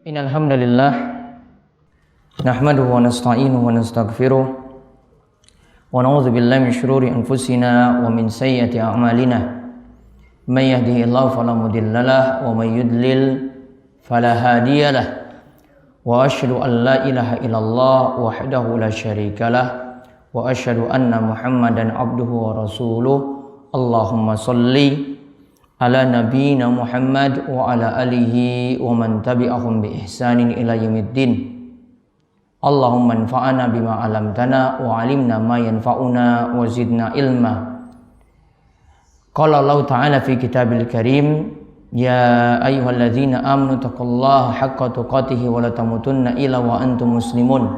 Innal hamdalillah nahmaduhu wa nasta'inuhu wa nastaghfiruh wa na'udzu billahi min shururi anfusina wa min sayyiati a'malina may yahdihillahu fala mudhillalah wa may yudlil fala hadiyalah wa asyhadu an la ilaha illallah wahdahu la syarikalah wa asyhadu anna muhammadan abduhu wa rasuluh. Allahumma sholli ala nabiyyina Muhammad wa ala alihi wa man tabi'ahum bi ihsanin ila yaumiddin. Allahumma anfa'na bima 'allamtana wa 'allimna ma yanfa'una wa zidna ilma. Qala Allah ta'ala fi kitabil karim, ya ayyuhalladzina amanu taqullaha haqqa tuqatih wa la tamutunna illa wa antum muslimun.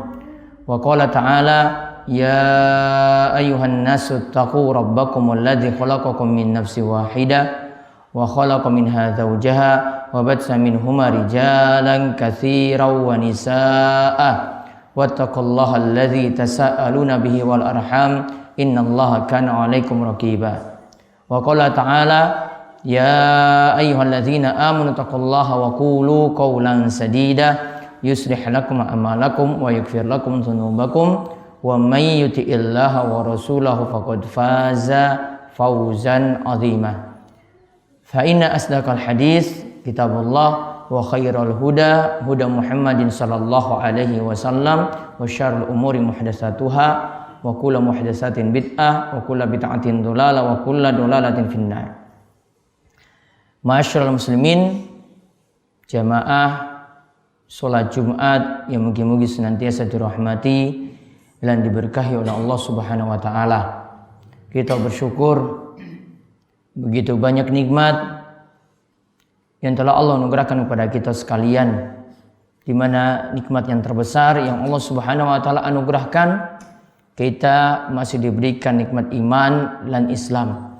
Wa qala ta'ala, ya ayyuhan nasu taqu rabbakum alladzi khalaqakum min nafsin wahidah wa khalaqa minha zawjaha wa batsa minhuma rijalan katsiran wa nisaa'a wattaqullaha alladzi tasaaluna bihi wal arham innallaha kana 'alaikum raqiba. Wa qala ta'ala, ya ayyuhalladzina amanu taqullaha wa qulu qawlan sadida yuslih lakum a'malakum wa yaghfir lakum dzunubakum wa may yuti'illaha wa rasulahu faqad faza fawzan 'azima. Fa inna asdaqal hadis kitabullah wa khairal huda huda Muhammadin sallallahu alaihi wasallam wa syarrul umuri muhdatsatuha wa kullu muhdatsatin bid'ah wa kullu bid'atin dhalalah wa kullu dhalalatin finnar. Ma'asyiral muslimin, jamaah salat Jumat yang mugi-mugi senantiasa dirahmati dan diberkahi oleh Allah Subhanahu wa taala. Kita bersyukur begitu banyak nikmat yang telah Allah anugerahkan kepada kita sekalian, di mana nikmat yang terbesar yang Allah Subhanahu wa taala anugerahkan, kita masih diberikan nikmat iman dan Islam.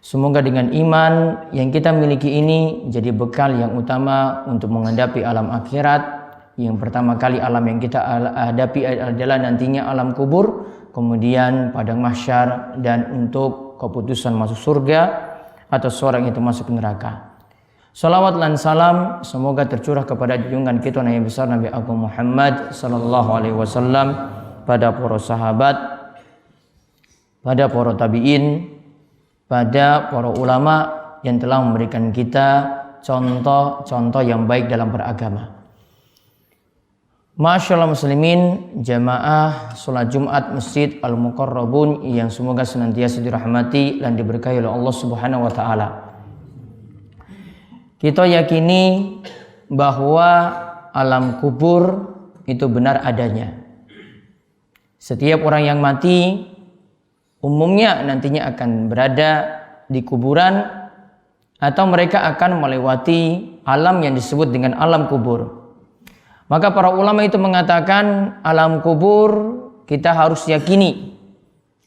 Semoga dengan iman yang kita miliki ini jadi bekal yang utama untuk menghadapi alam akhirat. Yang pertama kali alam yang kita hadapi adalah nantinya alam kubur, kemudian padang mahsyar, dan untuk keputusan masuk surga atau seorang itu masuk neraka. Salawat dan salam semoga tercurah kepada junjungan kita Nabi besar Nabi Agung Muhammad sallallahu alaihi wasallam, pada para sahabat, pada para tabi'in, pada para ulama yang telah memberikan kita contoh-contoh yang baik dalam beragama. Masyaallah muslimin, jamaah salat Jumat Masjid Al-Muqarrabun yang semoga senantiasa dirahmati dan diberkahi oleh Allah Subhanahu wa taala. Kita yakini bahwa alam kubur itu benar adanya. Setiap orang yang mati umumnya nantinya akan berada di kuburan atau mereka akan melewati alam yang disebut dengan alam kubur. Maka para ulama itu mengatakan alam kubur kita harus yakini,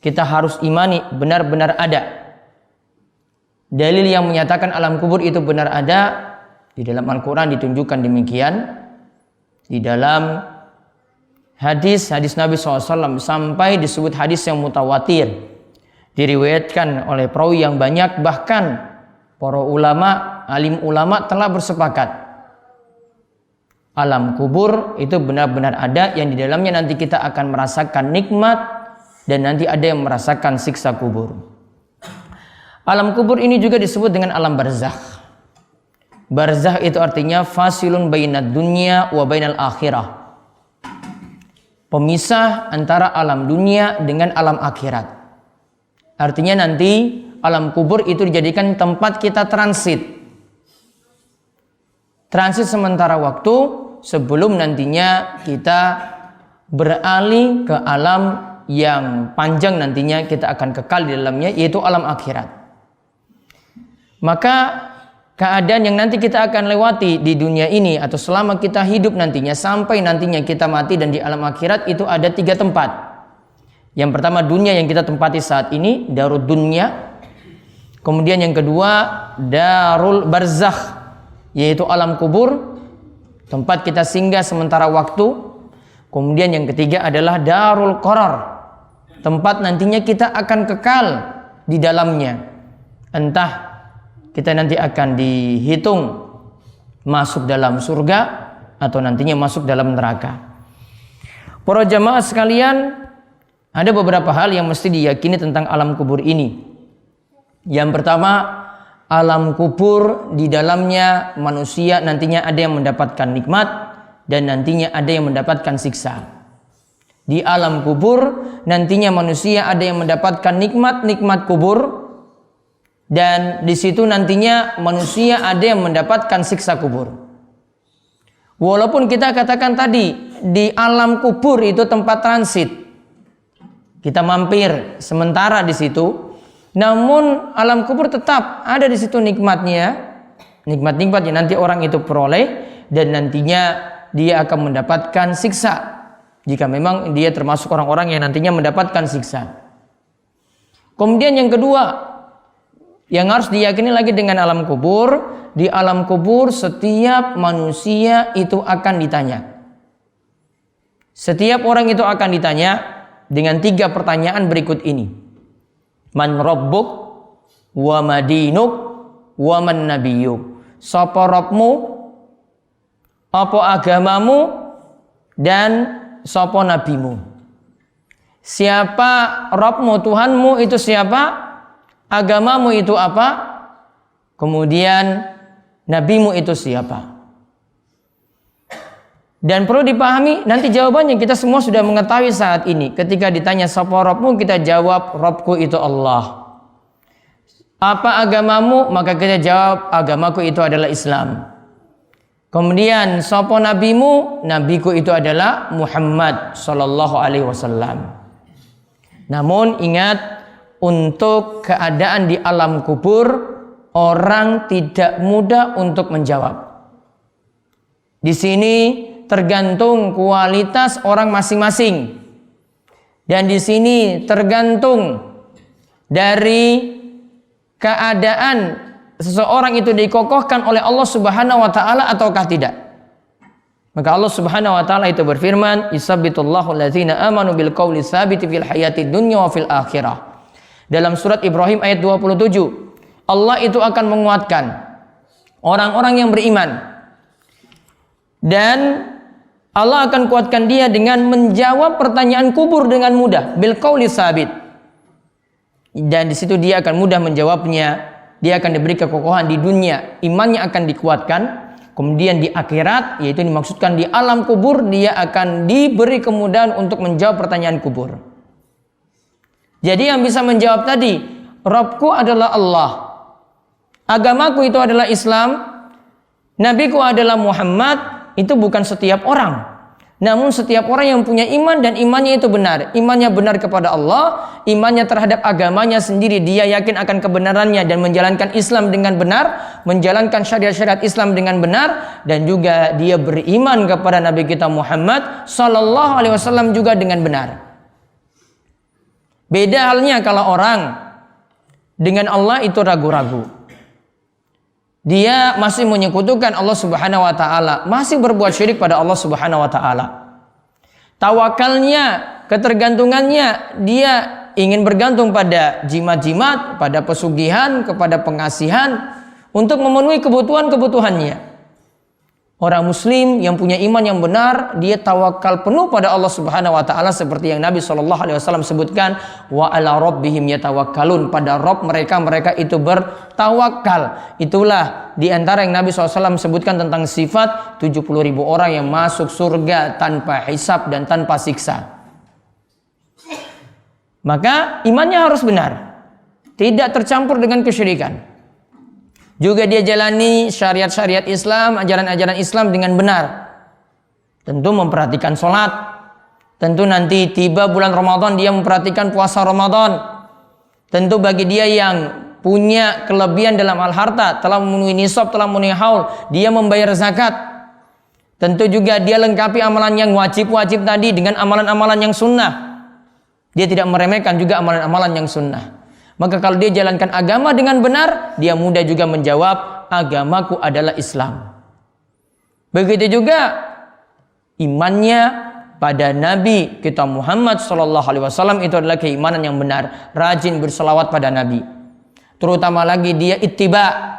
kita harus imani benar-benar ada. Dalil yang menyatakan alam kubur itu benar ada di dalam Al-Quran ditunjukkan demikian. Di dalam hadis Nabi SAW sampai disebut hadis yang mutawatir, diriwayatkan oleh perawi yang banyak, bahkan para ulama, alim ulama telah bersepakat alam kubur itu benar-benar ada, yang di dalamnya nanti kita akan merasakan nikmat dan nanti ada yang merasakan siksa kubur. Alam kubur ini juga disebut dengan alam barzakh. Barzakh itu artinya fasilun bainad dunya wa bainal akhirah. Pemisah antara alam dunia dengan alam akhirat. Artinya nanti alam kubur itu dijadikan tempat kita transit. Transit sementara waktu sebelum nantinya kita beralih ke alam yang panjang, nantinya kita akan kekal di dalamnya, yaitu alam akhirat. Maka keadaan yang nanti kita akan lewati di dunia ini atau selama kita hidup nantinya sampai nantinya kita mati dan di alam akhirat itu ada 3 tempat. Yang pertama dunia yang kita tempati saat ini, darud dunya. Kemudian yang kedua darul barzakh, yaitu alam kubur, tempat kita singgah sementara waktu. Kemudian yang ketiga adalah darul qarar, tempat nantinya kita akan kekal di dalamnya. entah kita nanti akan dihitung masuk dalam surga atau nantinya masuk dalam neraka. Para jamaah sekalian, ada beberapa hal yang mesti diyakini tentang alam kubur ini. Yang pertama, alam kubur di dalamnya manusia nantinya ada yang mendapatkan nikmat dan nantinya ada yang mendapatkan siksa. Di alam kubur nantinya manusia ada yang mendapatkan nikmat kubur, dan di situ nantinya manusia ada yang mendapatkan siksa kubur. Walaupun kita katakan tadi di alam kubur itu tempat transit, kita mampir sementara di situ, namun alam kubur tetap ada di situ nikmat-nikmat yang nanti orang itu peroleh, dan nantinya dia akan mendapatkan siksa jika memang dia termasuk orang-orang yang nantinya mendapatkan siksa. Kemudian yang kedua yang harus diyakini lagi dengan alam kubur, di alam kubur setiap manusia itu akan ditanya. Setiap orang itu akan ditanya dengan 3 pertanyaan berikut ini. Man rabbuk, wa madinuk, wa man nabiyuk. Sapa Rabbmu, apa agamamu, dan sapa nabimu. Siapa Rabbmu, Tuhanmu itu siapa? Agamamu itu apa? Kemudian nabimu itu siapa? Dan perlu dipahami, nanti jawabannya kita semua sudah mengetahui saat ini. Ketika ditanya sapa Rabbmu, kita jawab Rabbku itu Allah. Apa agamamu? Maka kita jawab agamaku itu adalah Islam. Kemudian sapa nabimu? Nabiku itu adalah Muhammad sallallahu alaihi wasallam. Namun ingat, untuk keadaan di alam kubur orang tidak mudah untuk menjawab. Di sini tergantung kualitas orang masing-masing. Dan di sini tergantung dari keadaan seseorang itu dikokohkan oleh Allah Subhanahu wa taala ataukah tidak. Maka Allah Subhanahu wa taala itu berfirman, "Yusabbitullahu allazina amanu bil qauli tsabiti fil hayatid dunya wa fil akhirah." Dalam surat Ibrahim ayat 27, Allah itu akan menguatkan orang-orang yang beriman. Dan Allah akan kuatkan dia dengan menjawab pertanyaan kubur dengan mudah, bil qauli tsabit. Dan di situ dia akan mudah menjawabnya. Dia akan diberi kekokohan di dunia, imannya akan dikuatkan. Kemudian di akhirat, yaitu dimaksudkan di alam kubur, dia akan diberi kemudahan untuk menjawab pertanyaan kubur. Jadi yang bisa menjawab tadi, Rabbku adalah Allah, agamaku itu adalah Islam, nabiku adalah Muhammad, itu bukan setiap orang. Namun setiap orang yang punya iman dan imannya itu benar. Imannya benar kepada Allah, imannya terhadap agamanya sendiri, dia yakin akan kebenarannya dan menjalankan Islam dengan benar, menjalankan syariat-syariat Islam dengan benar, dan juga dia beriman kepada Nabi kita Muhammad sallallahu alaihi wasallam juga dengan benar. Beda halnya kalau orang dengan Allah itu ragu-ragu. Dia masih menyekutukan Allah Subhanahu wa taala, masih berbuat syirik pada Allah Subhanahu wa taala. Tawakalnya, ketergantungannya, dia ingin bergantung pada jimat-jimat, pada pesugihan, kepada pengasihan untuk memenuhi kebutuhan-kebutuhannya. Orang muslim yang punya iman yang benar, dia tawakal penuh pada Allah Subhanahu wa taala seperti yang Nabi sallallahu alaihi wasallam sebutkan, wa ala rabbihim yatawakkalun, pada Rabb mereka itu bertawakal. Itulah di antara yang Nabi SAW sebutkan tentang sifat 70.000 orang yang masuk surga tanpa hisab dan tanpa siksa. Maka imannya harus benar, tidak tercampur dengan kesyirikan. Juga dia jalani syariat-syariat Islam, ajaran-ajaran Islam dengan benar. Tentu memperhatikan sholat. Tentu nanti tiba bulan Ramadan dia memperhatikan puasa Ramadan. Tentu bagi dia yang punya kelebihan dalam hal harta, telah memenuhi nisab, telah memenuhi haul, dia membayar zakat. Tentu juga dia lengkapi amalan yang wajib-wajib tadi dengan amalan-amalan yang sunnah. Dia tidak meremehkan juga amalan-amalan yang sunnah. Maka kalau dia jalankan agama dengan benar, dia mudah juga menjawab, agamaku adalah Islam. Begitu juga imannya pada Nabi kita Muhammad sallallahu alaihi wasallam itu adalah keimanan yang benar, rajin berselawat pada Nabi. terutama lagi dia ittiba,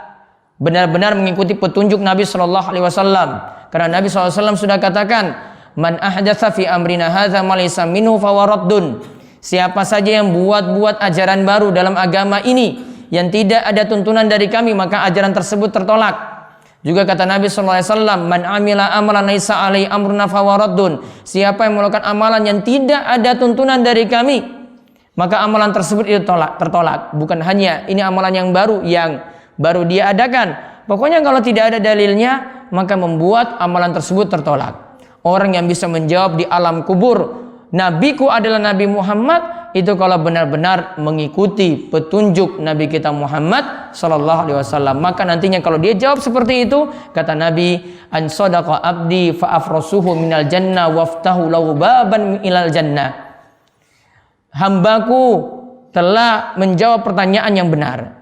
benar-benar mengikuti petunjuk Nabi Shallallahu Alaihi Wasallam. Karena Nabi SAW sudah katakan, man ahdatsa fi amrina hadza ma laysa minhu fawaradun. Siapa saja yang buat ajaran baru dalam agama ini yang tidak ada tuntunan dari kami, maka ajaran tersebut tertolak. Juga kata Nabi SAW, man amila amalan laisa alai amruna fawaradun. Siapa yang melakukan amalan yang tidak ada tuntunan dari kami, maka amalan tersebut itu tertolak. Bukan hanya ini amalan yang baru dia adakan. Pokoknya kalau tidak ada dalilnya, maka membuat amalan tersebut tertolak. Orang yang bisa menjawab di alam kubur, nabiku adalah Nabi Muhammad, itu kalau benar-benar mengikuti petunjuk Nabi kita Muhammad sallallahu alaihi wasallam, maka nantinya kalau dia jawab seperti itu, kata Nabi, an sadaqa abdi fa afrasuhu minal jannah waftahu lahu baban ilal jannah. Hambaku telah menjawab pertanyaan yang benar.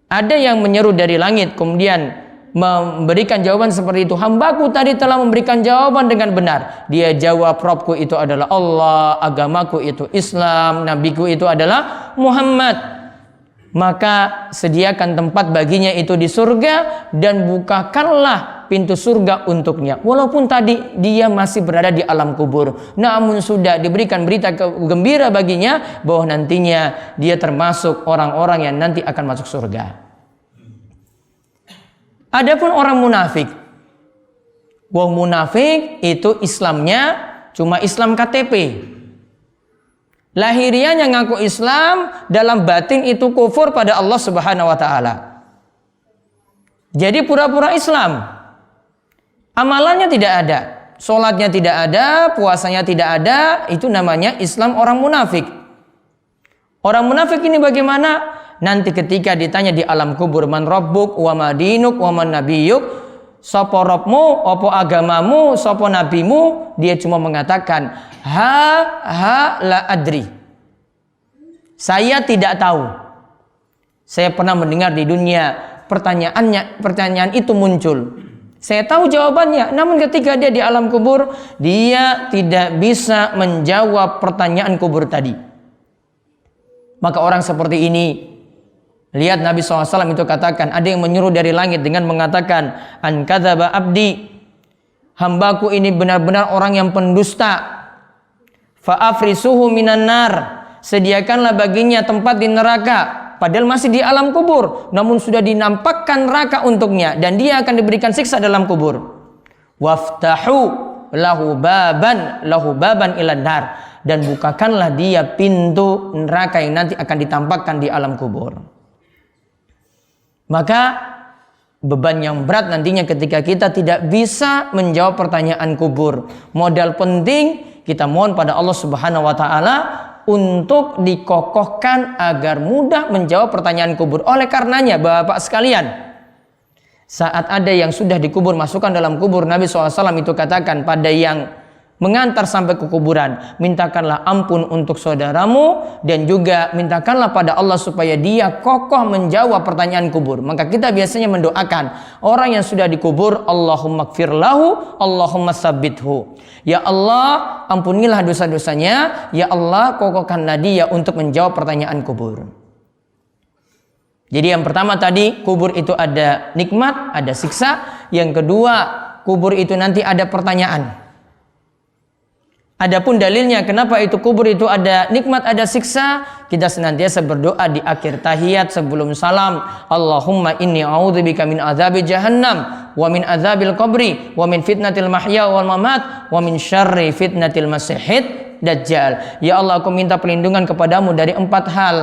Ada yang menyeru dari langit kemudian memberikan jawaban seperti itu. Hambaku tadi telah memberikan jawaban dengan benar. Dia jawab, Robku itu adalah Allah, agamaku itu Islam, nabiku itu adalah Muhammad. Maka sediakan tempat baginya itu di surga dan bukakanlah pintu surga untuknya. Walaupun tadi dia masih berada di alam kubur, namun sudah diberikan berita gembira baginya bahwa nantinya dia termasuk orang-orang yang nanti akan masuk surga. Adapun orang munafik, wong munafik itu Islamnya cuma Islam KTP. Lahiriahnya ngaku Islam, dalam batin itu kufur pada Allah Subhanahu wa taala. Jadi pura-pura Islam. Amalannya tidak ada, sholatnya tidak ada, puasanya tidak ada, itu namanya Islam orang munafik. Orang munafik ini bagaimana? Nanti ketika ditanya di alam kubur, man rabbuk wa ma dinuk wa man nabiyuk, sapa robmu, apa agamamu, sapa nabimu, dia cuma mengatakan la adri. Saya tidak tahu. Saya pernah mendengar di dunia pertanyaan itu muncul. Saya tahu jawabannya, namun ketika dia di alam kubur, dia tidak bisa menjawab pertanyaan kubur tadi. Maka orang seperti ini, lihat Nabi SAW itu katakan, ada yang menyuruh dari langit dengan mengatakan, an kadzaba abdi, hambaku ini benar-benar orang yang pendusta. Fa'afrisuhu minan nar, sediakanlah baginya tempat di neraka. Padahal masih di alam kubur, namun sudah dinampakkan neraka untuknya dan dia akan diberikan siksa dalam kubur. Waftahu lahu baban ilan nar, dan bukakanlah dia pintu neraka yang nanti akan ditampakkan di alam kubur. Maka beban yang berat nantinya ketika kita tidak bisa menjawab pertanyaan kubur. Modal penting kita mohon pada Allah Subhanahu wa taala untuk dikokohkan agar mudah menjawab pertanyaan kubur. Oleh karenanya Bapak sekalian, saat ada yang sudah dikubur masukkan dalam kubur, Nabi SAW itu katakan pada yang mengantar sampai ke kuburan, mintakanlah ampun untuk saudaramu dan juga mintakanlah pada Allah supaya dia kokoh menjawab pertanyaan kubur. Maka kita biasanya mendoakan orang yang sudah dikubur, Allahumma gfir lahu, Allahumma sabbithu. Ya Allah, ampunilah dosa-dosanya, ya Allah, kokohkanlah dia untuk menjawab pertanyaan kubur. Jadi yang pertama tadi, kubur itu ada nikmat, ada siksa. Yang kedua, kubur itu nanti ada pertanyaan. Adapun dalilnya kenapa itu kubur itu ada nikmat, ada siksa, kita senantiasa berdoa di akhir tahiyat sebelum salam, Allahumma inni a'udzubika min azabi jahannam wa min azabil qabri wa min fitnatil mahya wal mamat wa min syarri fitnatil masihid dajjal. Ya Allah, aku minta perlindungan kepadamu dari 4 hal,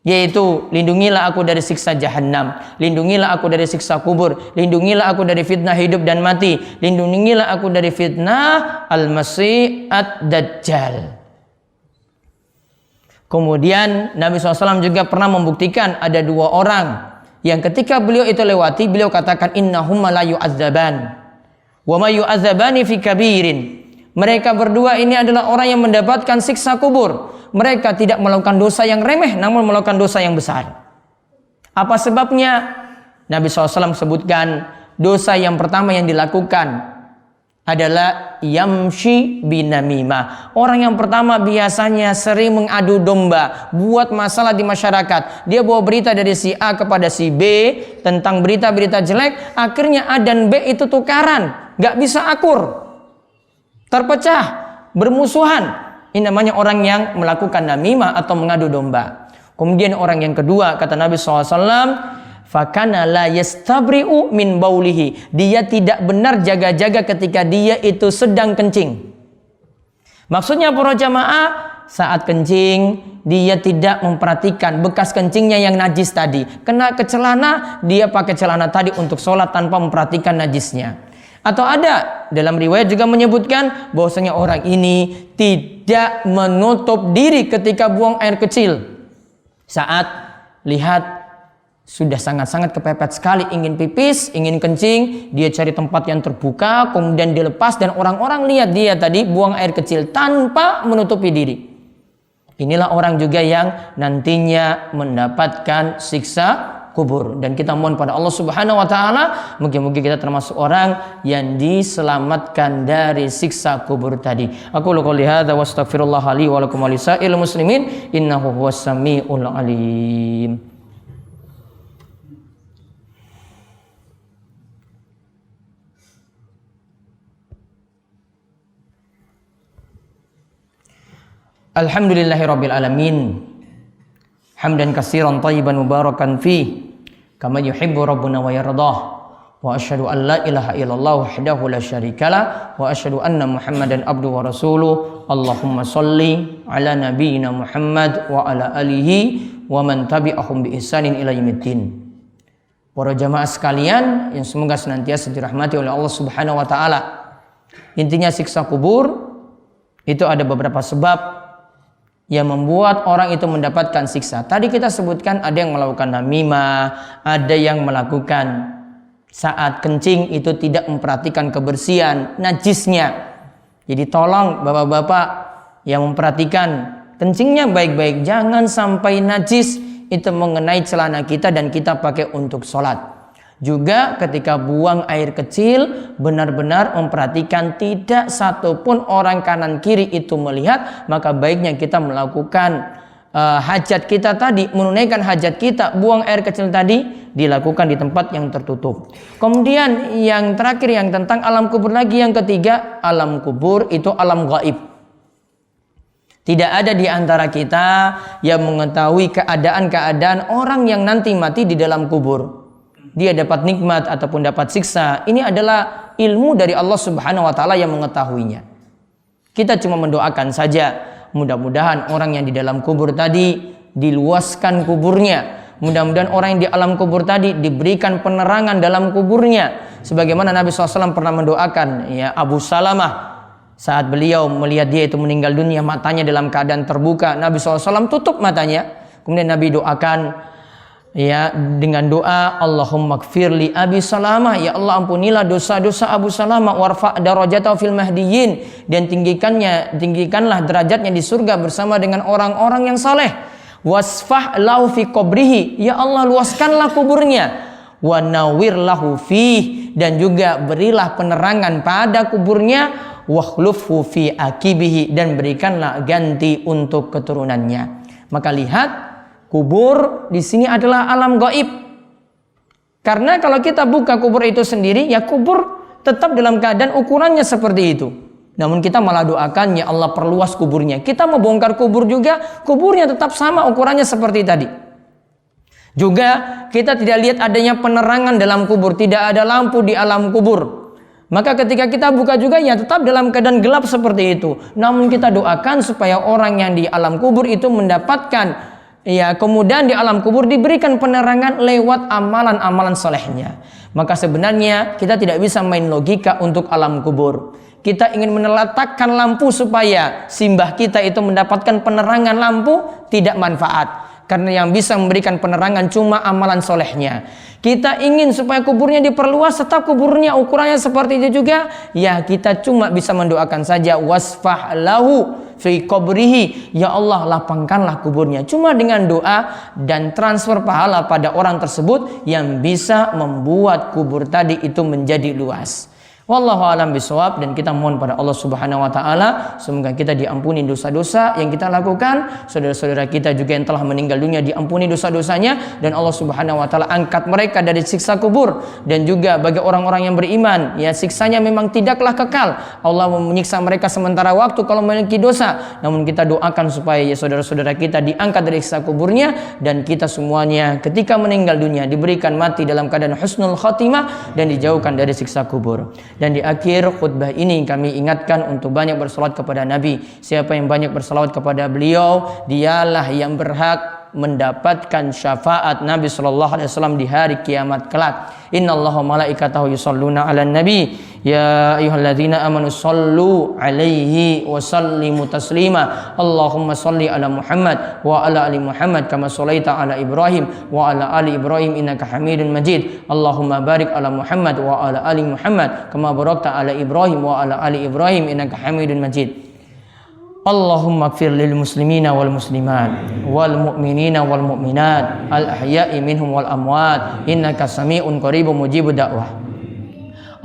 yaitu lindungilah aku dari siksa jahannam, lindungilah aku dari siksa kubur, lindungilah aku dari fitnah hidup dan mati, lindungilah aku dari fitnah al-masih ad-dajjal. Kemudian Nabi SAW juga pernah membuktikan ada 2 orang yang ketika beliau itu lewati, beliau katakan innahumma la yu'adzaban wa ma yu'adzabani fi kabirin. Mereka berdua ini adalah orang yang mendapatkan siksa kubur. Mereka tidak melakukan dosa yang remeh, namun melakukan dosa yang besar. Apa sebabnya? Nabi SAW sebutkan dosa yang pertama yang dilakukan adalah yamshi binamimah. Orang yang pertama biasanya sering mengadu domba, buat masalah di masyarakat. Dia bawa berita dari si A kepada si B tentang berita-berita jelek, akhirnya A dan B itu tukaran, gak bisa akur, terpecah, bermusuhan. Ini namanya orang yang melakukan namimah atau mengadu domba. Kemudian orang yang kedua, kata Nabi SAW, fakana la yastabri'u min baulihi. Dia tidak benar jaga-jaga ketika dia itu sedang kencing. Maksudnya para jamaah, saat kencing dia tidak memperhatikan bekas kencingnya yang najis tadi. Kena ke celana, dia pakai celana tadi untuk sholat tanpa memperhatikan najisnya. Atau ada dalam riwayat juga menyebutkan bahwasanya orang ini tidak menutup diri ketika buang air kecil. Saat lihat sudah sangat-sangat kepepet sekali, ingin pipis, ingin kencing, dia cari tempat yang terbuka, kemudian dilepas dan orang-orang lihat dia tadi buang air kecil tanpa menutupi diri. Inilah orang juga yang nantinya mendapatkan siksa kubur. Dan kita mohon pada Allah Subhanahu wa taala, mungkin kita termasuk orang yang diselamatkan dari siksa kubur tadi. Aku qouli hadza wa astaghfirullah li wa lakum wa lisa'il muslimin innahu huwas samiul alim. Alhamdulillahirabbil alamin. Hamdan katsiran thayyiban mubarakan fi kama yuhibbu rabbuna wa yardah. Wa asyhadu an la ilaha illallah wahdahu la syarikalah wa asyhadu anna Muhammadan abduhu wa rasuluh. Allahumma shalli ala nabiyyina Muhammad wa ala alihi wa man tabi'ahum bi ihsanin ila yaumiddin. Para jamaah sekalian yang semoga senantiasa dirahmati oleh Allah Subhanahu wa taala. Intinya siksa kubur itu ada beberapa sebab yang membuat orang itu mendapatkan siksa. Tadi kita sebutkan ada yang melakukan namimah, ada yang melakukan saat kencing itu tidak memperhatikan kebersihan, najisnya. Jadi tolong bapak-bapak yang memperhatikan kencingnya baik-baik, jangan sampai najis itu mengenai celana kita dan kita pakai untuk sholat. Juga ketika buang air kecil, benar-benar memperhatikan tidak satupun orang kanan kiri itu melihat. Maka baiknya kita melakukan hajat kita tadi, menunaikan hajat kita, buang air kecil tadi dilakukan di tempat yang tertutup. Kemudian yang terakhir yang tentang alam kubur lagi, yang ketiga, alam kubur itu alam gaib. Tidak ada di antara kita yang mengetahui keadaan-keadaan orang yang nanti mati di dalam kubur. Dia dapat nikmat ataupun dapat siksa. Ini adalah ilmu dari Allah Subhanahu wa taala yang mengetahuinya. Kita cuma mendoakan saja, mudah-mudahan orang yang di dalam kubur tadi diluaskan kuburnya. Mudah-mudahan orang yang di alam kubur tadi diberikan penerangan dalam kuburnya. Sebagaimana Nabi SAW pernah mendoakan ya Abu Salamah saat beliau melihat dia itu meninggal dunia, matanya dalam keadaan terbuka. Nabi SAW tutup matanya. Kemudian Nabi doakan ya dengan doa, Allahumma gfirli Abi Salamah, ya Allah ampunilah dosa-dosa Abu Salamah, warfa' darajatahu fil mahdiyyin, dan tinggikanlah derajatnya di surga bersama dengan orang-orang yang saleh. Wasfah lahu fi qabrihi, ya Allah luaskanlah kuburnya. Wa nawwir lahu fih, dan juga berilah penerangan pada kuburnya. Wakhlufhu fi akibihi, dan berikanlah ganti untuk keturunannya. Maka lihat, kubur di sini adalah alam gaib. Karena kalau kita buka kubur itu sendiri, ya kubur tetap dalam keadaan ukurannya seperti itu. Namun kita malah doakan, ya Allah perluas kuburnya. Kita mau bongkar kubur juga, kuburnya tetap sama ukurannya seperti tadi. Juga kita tidak lihat adanya penerangan dalam kubur, tidak ada lampu di alam kubur. Maka ketika kita buka juga, ya tetap dalam keadaan gelap seperti itu. Namun kita doakan supaya orang yang di alam kubur itu mendapatkan, ya kemudian di alam kubur diberikan penerangan lewat amalan-amalan solehnya. Maka sebenarnya kita tidak bisa main logika untuk alam kubur. Kita ingin meneletakkan lampu supaya simbah kita itu mendapatkan penerangan lampu, tidak manfaat. Karena yang bisa memberikan penerangan cuma amalan solehnya. Kita ingin supaya kuburnya diperluas, tetap kuburnya ukurannya seperti itu juga, ya kita cuma bisa mendoakan saja, wasfah lahu fi qabrihi, ya Allah lapangkanlah kuburnya. Cuma dengan doa dan transfer pahala pada orang tersebut yang bisa membuat kubur tadi itu menjadi luas. Wallahu a'lam bishawab. Dan kita mohon pada Allah Subhanahu wa taala semoga kita diampuni dosa-dosa yang kita lakukan, saudara-saudara kita juga yang telah meninggal dunia diampuni dosa-dosanya, dan Allah Subhanahu wa taala angkat mereka dari siksa kubur. Dan juga bagi orang-orang yang beriman, ya siksanya memang tidaklah kekal. Allah menyiksa mereka sementara waktu kalau memiliki dosa. Namun kita doakan supaya ya saudara-saudara kita diangkat dari siksa kuburnya, dan kita semuanya ketika meninggal dunia diberikan mati dalam keadaan husnul khatimah dan dijauhkan dari siksa kubur. Dan di akhir khutbah ini kami ingatkan untuk banyak bersalawat kepada Nabi. Siapa yang banyak bersalawat kepada beliau, dialah yang berhak mendapatkan syafaat Nabi sallallahu alaihi wasallam di hari kiamat kelak. Innallaha malaikatahu yusholluna 'alan nabi ya ayyuhalladzina amanu shallu 'alaihi wa sallimu taslima. Allahumma shalli 'ala Muhammad wa 'ala ali Muhammad kama shallaita 'ala Ibrahim wa 'ala ali Ibrahim innaka Hamidun Majid. Allahumma barik 'ala Muhammad wa 'ala ali Muhammad kama barakta 'ala Ibrahim wa 'ala ali Ibrahim innaka Hamidun Majid. Allahumma ighfir lil muslimina wal muslimat wal mu'minina wal mu'minat al ahya'i minhum wal amwat innaka sami'un qaribun mujibud da'wah.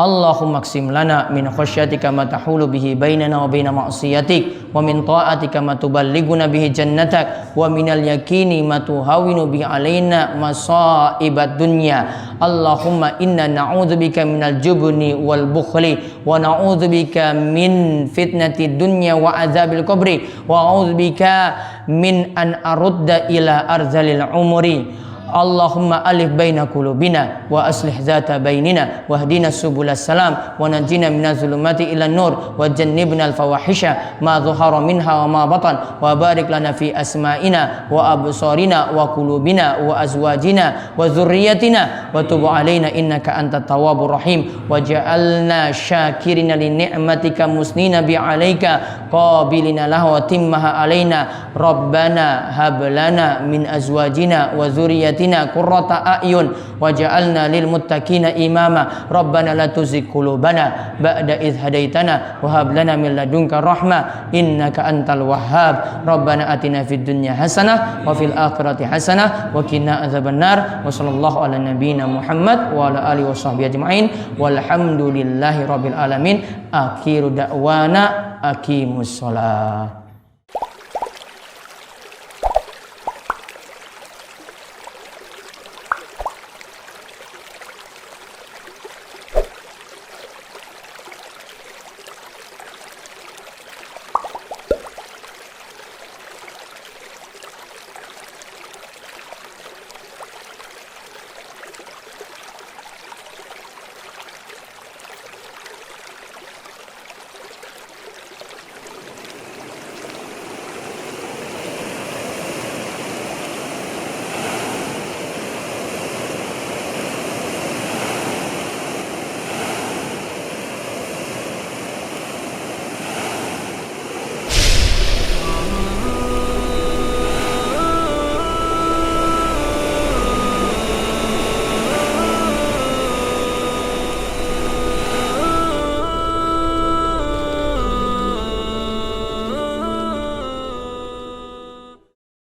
Allahumma qsim lana min khasyatika ma tahulu bihi bainana wa baina ma'siyatik wa min ta'atika ma tuballighuna bihi jannatak wa minal yaqini ma tuhawinu bihi alaina masa'ibad dunya. Allahumma inna na'udzubika minal jubni wal bukhli wa na'udzubika min fitnatid dunya wa azabil qabri wa a'udzubika min an arudda ila arzalil umri. Allahumma alif baina qulubina wa aslih zata bainina wahdina subulas salam wa najina minaz zulumati ilan nur wa jannibna al fawahisha ma dhahara minha wa ma batan wa barik lana fi asma'ina wa absarina wa qulubina wa azwajina wa dzurriyyatina wa tub alaina innaka antat tawwabur rahim wa ja'alna syakirina li ni'matika musnina bi 'alaika qabilina lahu wa timmaha alaina rabbana hab lana min azwajina wa dzurriyyatina qurrata a'yun waj'alna lil muttaqina imama. Rabbana la tuzigh qulubana ba'da idh hadaitana wa hab lana min ladunka rahmah innaka antal wahhab. Rabbana atina fid dunya hasanah wa fil akhirati hasanah wa qina adzabannar. Wa sallallahu ala nabiyyina Muhammad wa ala alihi washabbihi ajmain walhamdulillahi rabbil alamin. Akhiru da'wana aqimus shalah.